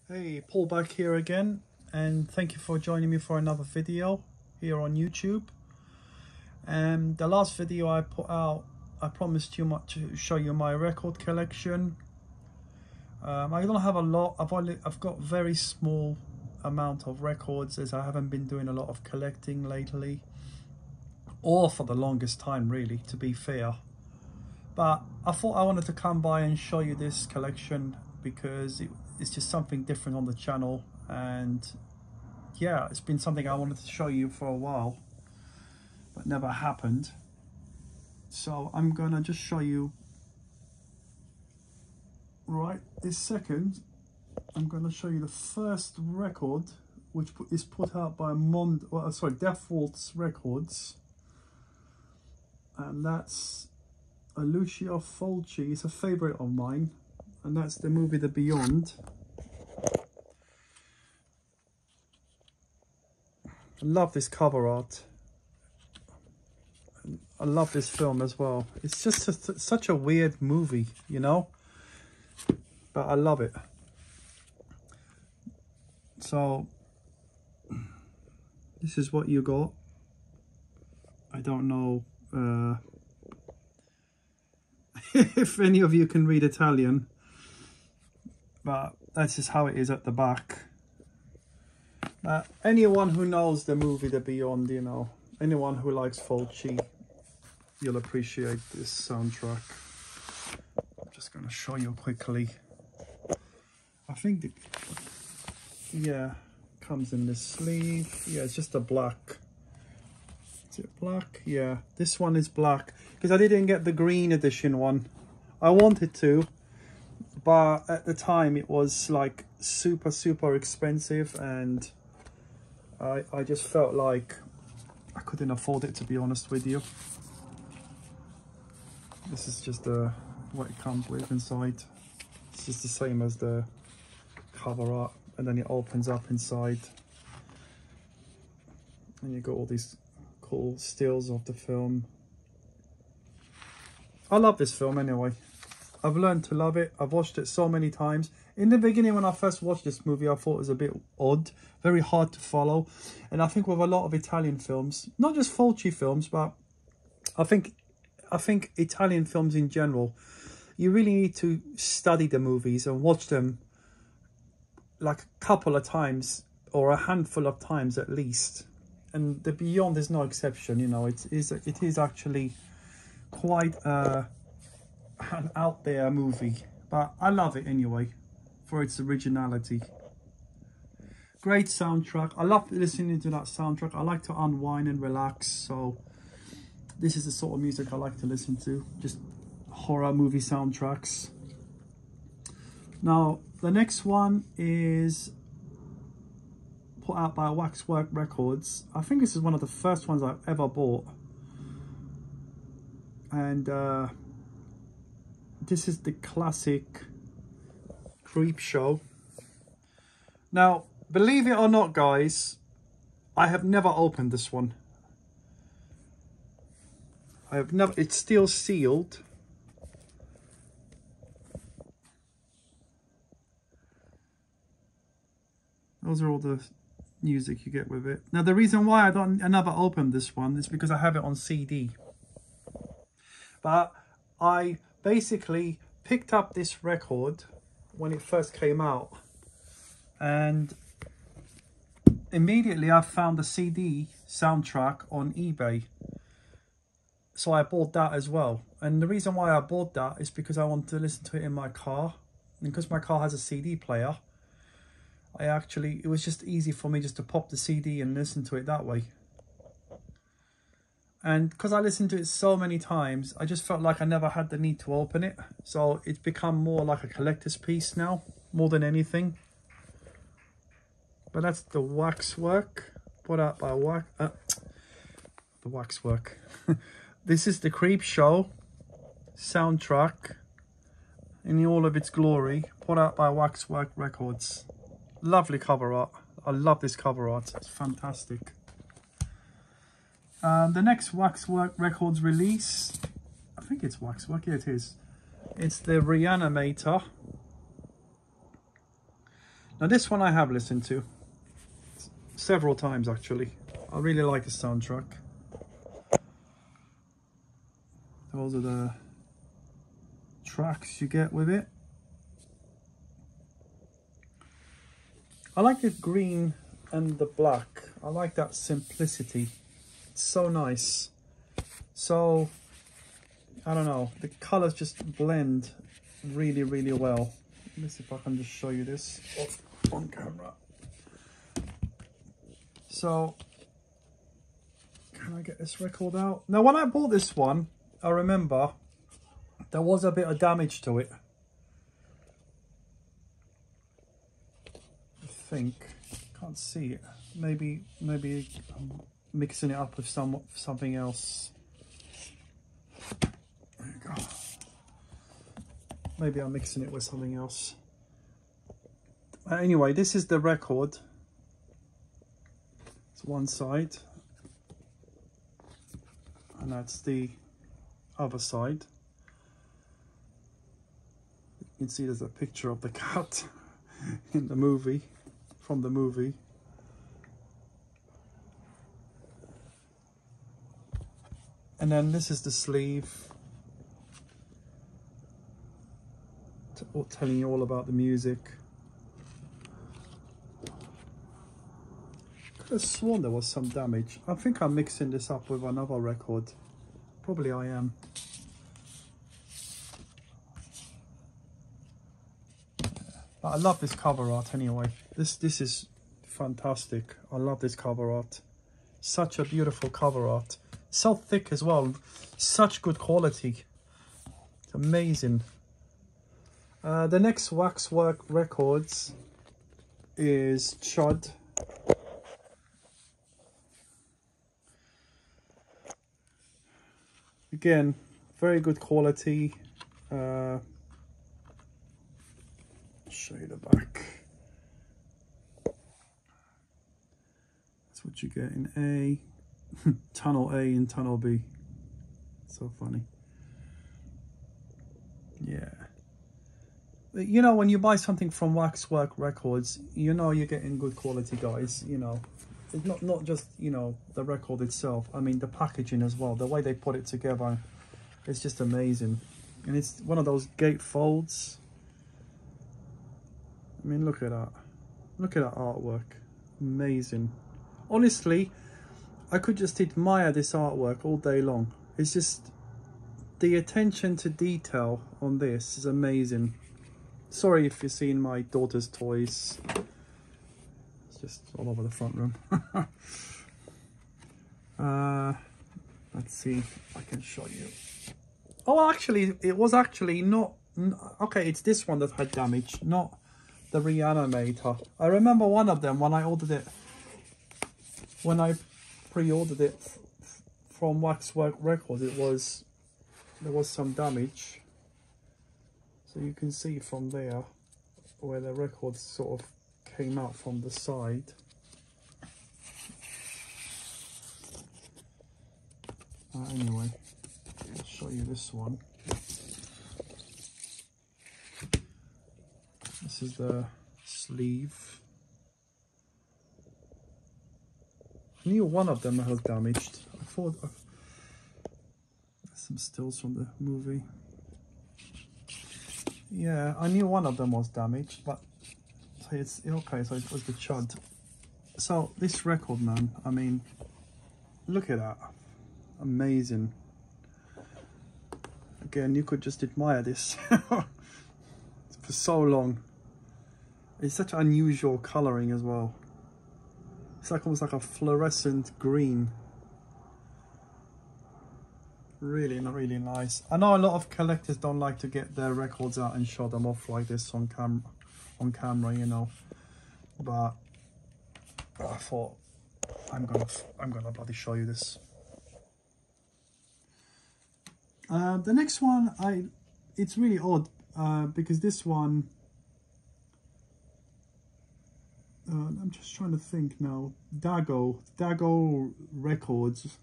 Hey, Paul back here again, and thank you for joining me for another video here on YouTube. And the last video I put out, I promised you to show you my record collection. I don't have a lot. I've got very small amount of records, as I haven't been doing a lot of collecting lately, or for the longest time really, to be fair. But I thought I wanted to come by and show you this collection because it's just something different on the channel, and yeah, it's been something I wanted to show you for a while but never happened. So I'm gonna just show you right this second. I'm gonna show you the first record, which is put out by Defaults Records, and that's a Lucio Fulci. It's a favorite of mine, and that's the movie The Beyond. I love this cover art. I love this film as well. It's just such a weird movie, you know, but I love it. So this is what you got. I don't know if any of you can read Italian, but that's just how it is at the back. Anyone who knows the movie The Beyond, you know, anyone who likes Fulci, you'll appreciate this soundtrack. I'm just going to show you quickly. I think yeah, comes in this sleeve. Yeah, it's just a black. Is it black? Yeah, this one is black because I didn't get the green edition one. I wanted to, but at the time it was like super expensive, and I just felt like I couldn't afford it, to be honest with you. This is just what it comes with inside. It's just the same as the cover art, and then it opens up inside, and you got all these cool stills of the film. I love this film anyway. I've learned to love it. I've watched it so many times. In the beginning, when I first watched this movie, I thought it was a bit odd, very hard to follow. And I think with a lot of Italian films, not just Fulci films, but I think Italian films in general, you really need to study the movies and watch them like a couple of times, or a handful of times at least. And The Beyond is no exception. You know, it is actually quite an out there movie, but I love it anyway for its originality. Great soundtrack. I love listening to that soundtrack. I like to unwind and relax, so this is the sort of music I like to listen to, just horror movie soundtracks. Now the next one is put out by Waxwork Records. I think this is one of the first ones I've ever bought, and this is the classic Creepshow. Now, believe it or not, guys, I have never opened this one. I have never. It's still sealed. Those are all the music you get with it. Now, the reason why I never opened this one is because I have it on CD. But I basically picked up this record when it first came out, and immediately I found the CD soundtrack on eBay. So I bought that as well. And the reason why I bought that is because I wanted to listen to it in my car. And because my car has a CD player, it was just easy for me just to pop the CD and listen to it that way. And because I listened to it so many times, I just felt like I never had the need to open it. So it's become more like a collector's piece now, more than anything. But that's the Waxwork, put out by the Waxwork. This is the Creepshow soundtrack in all of its glory, put out by Waxwork Records. Lovely cover art. I love this cover art. It's fantastic. The next Waxwork Records release, I think it's Waxwork, yeah it is. It's the Reanimator. Now this one I have listened to several times actually. I really like the soundtrack. Those are the tracks you get with it. I like the green and the black. I like that simplicity. It's so nice. So, I don't know, the colors just blend really, really well. Let me see if I can just show you this on camera. So, can I get this record out? Now, when I bought this one, I remember there was a bit of damage to it. I think, can't see it. Maybe I'm mixing it up with something else. There you go. Maybe I'm mixing it with something else. Anyway, this is the record. It's one side. And that's the other side. You can see there's a picture of the cat in the movie, from the movie. And then this is the sleeve, telling you all about the music. Could have sworn there was some damage. I think I'm mixing this up with another record. Probably I am. But I love this cover art anyway. This is fantastic. I love this cover art. Such a beautiful cover art. So thick as well. Such good quality. It's amazing. The next Waxwork Records is Chud. Again, very good quality. Show you the back. That's what you get in A. Tunnel A and Tunnel B. So funny. Yeah. You know, when you buy something from Waxwork Records, you know you're getting good quality, guys. You know, it's not just, you know, the record itself. I mean, the packaging as well. The way they put it together, it's just amazing. And it's one of those gate folds. I mean, look at that. Look at that artwork. Amazing. Honestly, I could just admire this artwork all day long. It's just, the attention to detail on this is amazing. Sorry if you're seeing my daughter's toys. It's just all over the front room. Let's see if I can show you. Oh, actually, it was actually not... Okay, it's this one that had damage, not the Reanimator. I remember one of them when I ordered it. When I pre-ordered it from Waxwork Records, there was some damage. So you can see from there where the record sort of came out from the side. Anyway, I'll show you this one. This is the sleeve. I knew one of them was damaged. I thought there's some stills from the movie. Yeah, I knew one of them was damaged, but so it's okay. So it was the Chud. So this record, man. I mean, look at that. Amazing. Again, you could just admire this for so long. It's such unusual coloring as well. It's like almost like a fluorescent green. Really, really nice. I know a lot of collectors don't like to get their records out and show them off like this on camera, you know. But I thought I'm gonna bloody show you this. The next one, it's really odd because this one, I'm just trying to think now. Dago Records.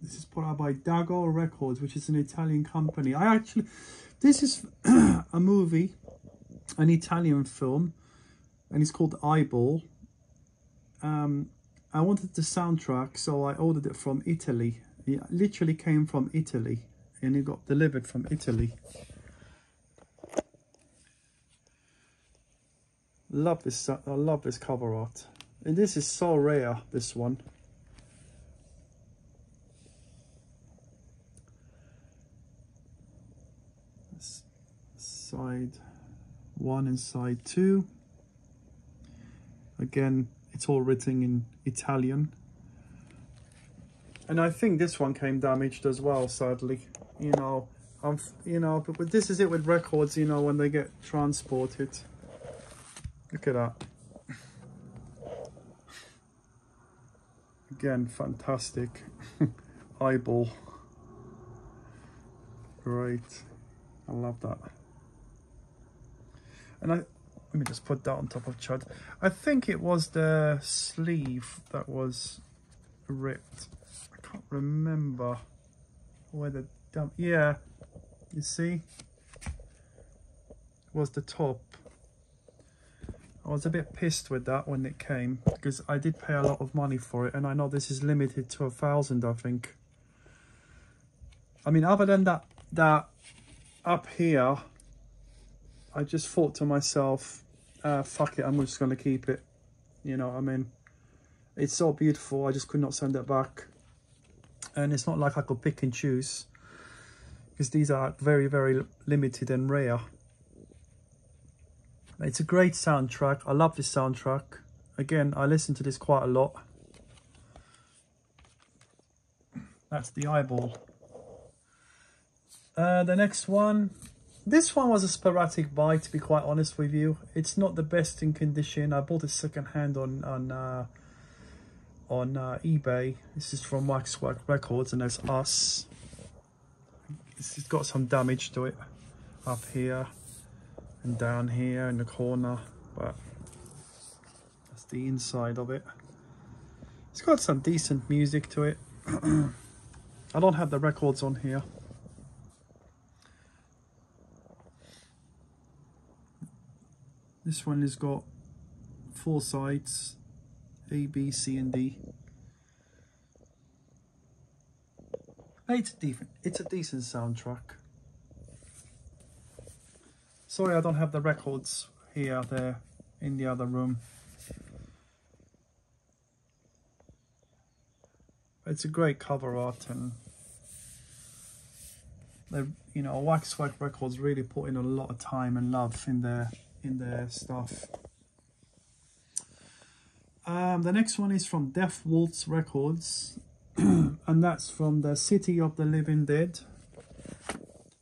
This is put out by Dago Records, which is an Italian company. This is a movie, an Italian film. and it's called Eyeball. I wanted the soundtrack, so I ordered it from Italy. It literally came from Italy, and it got delivered from Italy. Love this. I love this cover art, and this is so rare. This one. Side 1 and side 2. Again, it's all written in Italian. And I think this one came damaged as well, sadly. You know, but this is it with records, you know, when they get transported. Look at that. Again, fantastic. Eyeball. Great. I love that. And let me just put that on top of Chud. I think it was the sleeve that was ripped. I can't remember where the dump. Yeah, you see, it was the top. I was a bit pissed with that when it came, because I did pay a lot of money for it, and I know this is limited to 1,000, I think. I mean, other than that up here, I just thought to myself, fuck it, I'm just going to keep it. You know what I mean? It's so beautiful, I just could not send it back. And it's not like I could pick and choose, because these are very, very limited and rare. It's a great soundtrack. I love this soundtrack. Again, I listen to this quite a lot. That's the Eyeball. The next one. This one was a sporadic buy, to be quite honest with you. It's not the best in condition. I bought it second hand on eBay. This is from Waxwork Records, and there's Us. It's got some damage to it up here and down here in the corner, but that's the inside of it. It's got some decent music to it. I don't have the records on here. This one has got 4 sides, A, B, C, and D. It's a decent soundtrack. Sorry, I don't have the records here, there, in the other room. It's a great cover art, and you know, Waxwork Records really put in a lot of time and love in their stuff. The next one is from Death Waltz Records, and that's from the City of the Living Dead.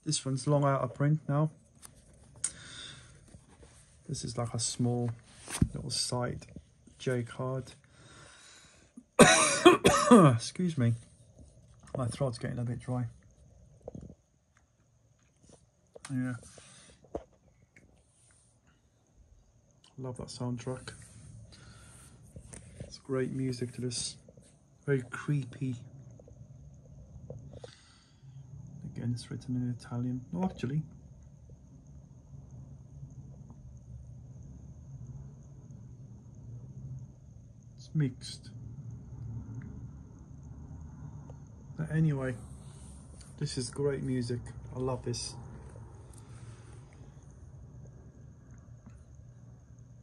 This one's long out of print now. This is like a small little side J card. Excuse me, my throat's getting a bit dry. Yeah, love that soundtrack. It's great music to this. Very creepy. Again, it's written in Italian. No, actually, it's mixed. But anyway, this is great music. I love this.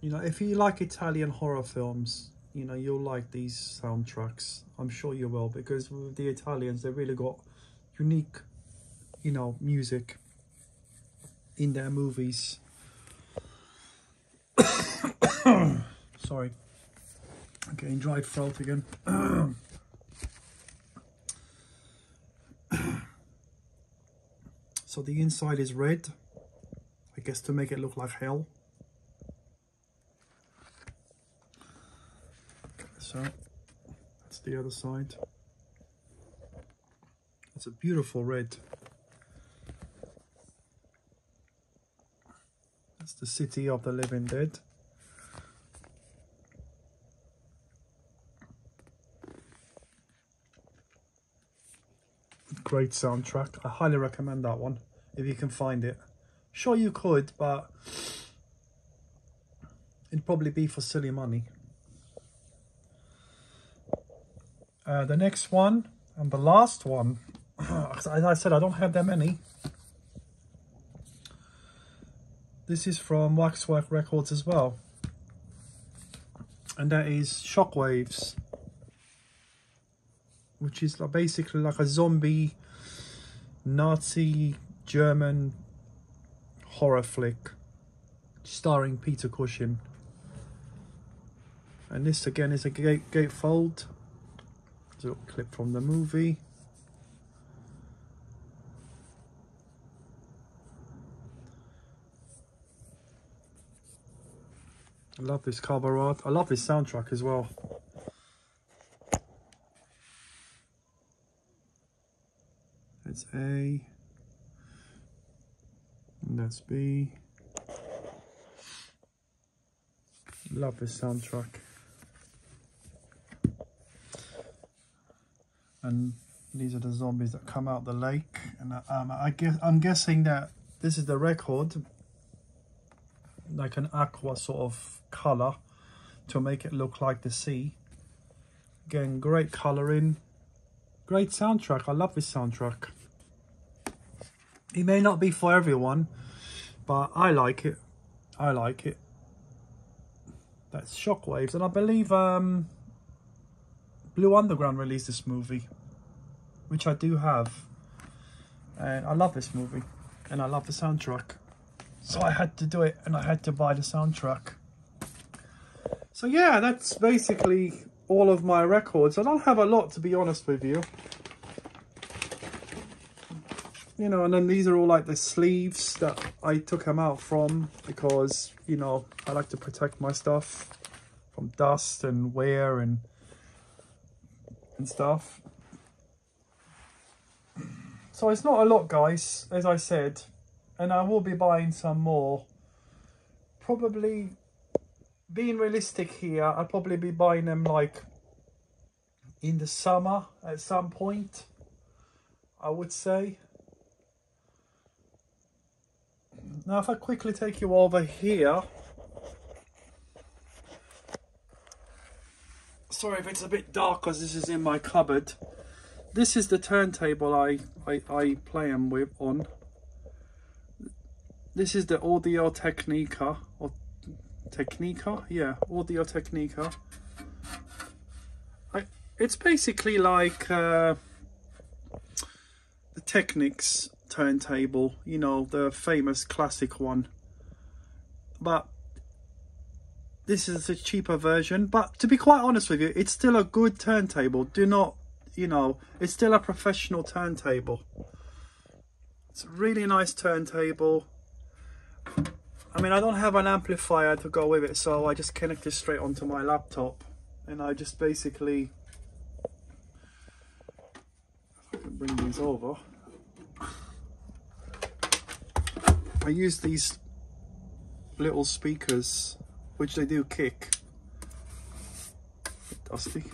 You know, if you like Italian horror films, you know, you'll like these soundtracks. I'm sure you will, because with the Italians, they really got unique, you know, music in their movies. Sorry, I'm getting dry throat again. So the inside is red, I guess to make it look like hell. So that's the other side. It's a beautiful red. That's the City of the Living Dead. Great soundtrack. I highly recommend that one if you can find it. Sure, you could, but it'd probably be for silly money. The next one and the last one, as I said, I don't have that many. This is from Waxwork Records as well, and that is Shockwaves, which is basically like a zombie Nazi German horror flick starring Peter Cushing. And this again is a gatefold. A little clip from the movie. I love this cover art. I love this soundtrack as well. That's A. And that's B. Love this soundtrack. And these are the zombies that come out the lake. And I'm guessing that this is the record, like an aqua sort of color to make it look like the sea. Again, great coloring, great soundtrack. I love this soundtrack. It may not be for everyone, but I like it. I like it. That's Shockwaves, and I believe Blue Underground released this movie, which I do have, and I love this movie and I love the soundtrack, so I had to do it and I had to buy the soundtrack. So yeah, that's basically all of my records. I don't have a lot, to be honest with you, you know. And then these are all like the sleeves that I took them out from, because, you know, I like to protect my stuff from dust and wear and stuff. So it's not a lot, guys, as I said, and I will be buying some more. Probably, being realistic here, I'll probably be buying them like in the summer at some point, I would say. Now if I quickly take you over here, sorry if it's a bit dark because this is in my cupboard. This is the turntable I play them with on. This is the Audio Technica, or Technica, yeah, Audio Technica. It's basically like the Technics turntable, you know, the famous classic one. But this is a cheaper version, but to be quite honest with you, it's still a good turntable. Do not, you know, it's still a professional turntable. It's a really nice turntable. I mean, I don't have an amplifier to go with it, so I just connect it straight onto my laptop, and I just basically, if I can bring these over, I use these little speakers, which they do kick. Dusty.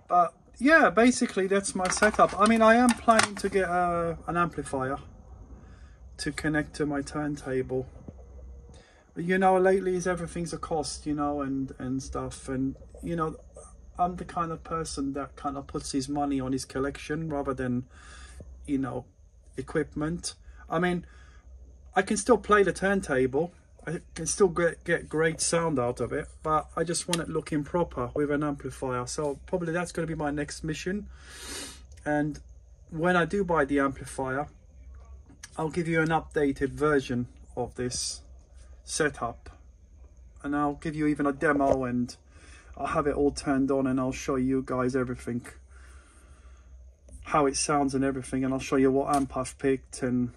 But yeah, basically that's my setup. I mean, I am planning to get an amplifier to connect to my turntable. But, you know, lately everything's a cost, you know, and stuff. And, you know, I'm the kind of person that kind of puts his money on his collection rather than, you know, equipment. I mean, I can still play the turntable. I can still get great sound out of it, but I just want it looking proper with an amplifier. So probably that's going to be my next mission. And when I do buy the amplifier, I'll give you an updated version of this setup, and I'll give you even a demo, and I'll have it all turned on, and I'll show you guys everything, how it sounds and everything, and I'll show you what amp I've picked. And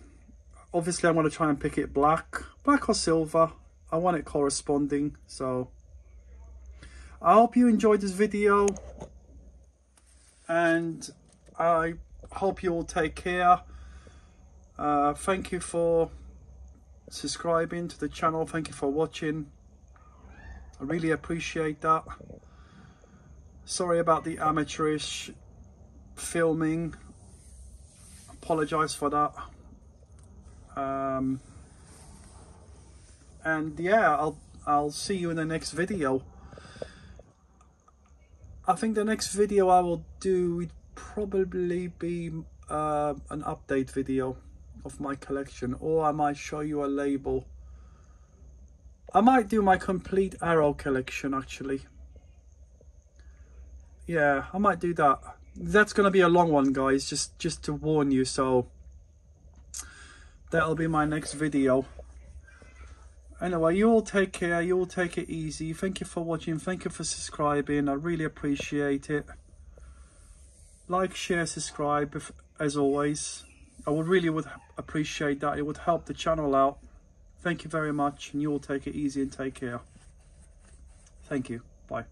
obviously I'm going to try and pick it black or silver. I want it corresponding. So I hope you enjoyed this video, and I hope you all take care. Thank you for subscribing to the channel. Thank you for watching. I really appreciate that. Sorry about the amateurish filming. Apologize for that. And yeah, I'll see you in the next video. I think the next video I will do would probably be an update video of my collection, or I might show you a label. I might do my complete Arrow collection actually. Yeah, I might do that. That's gonna be a long one, guys, just to warn you. So that'll be my next video. Anyway, you all take care, you all take it easy. Thank you for watching, thank you for subscribing, I really appreciate it. Like, share, subscribe, as always. I would appreciate that, it would help the channel out. Thank you very much, and you all take it easy and take care. Thank you, bye.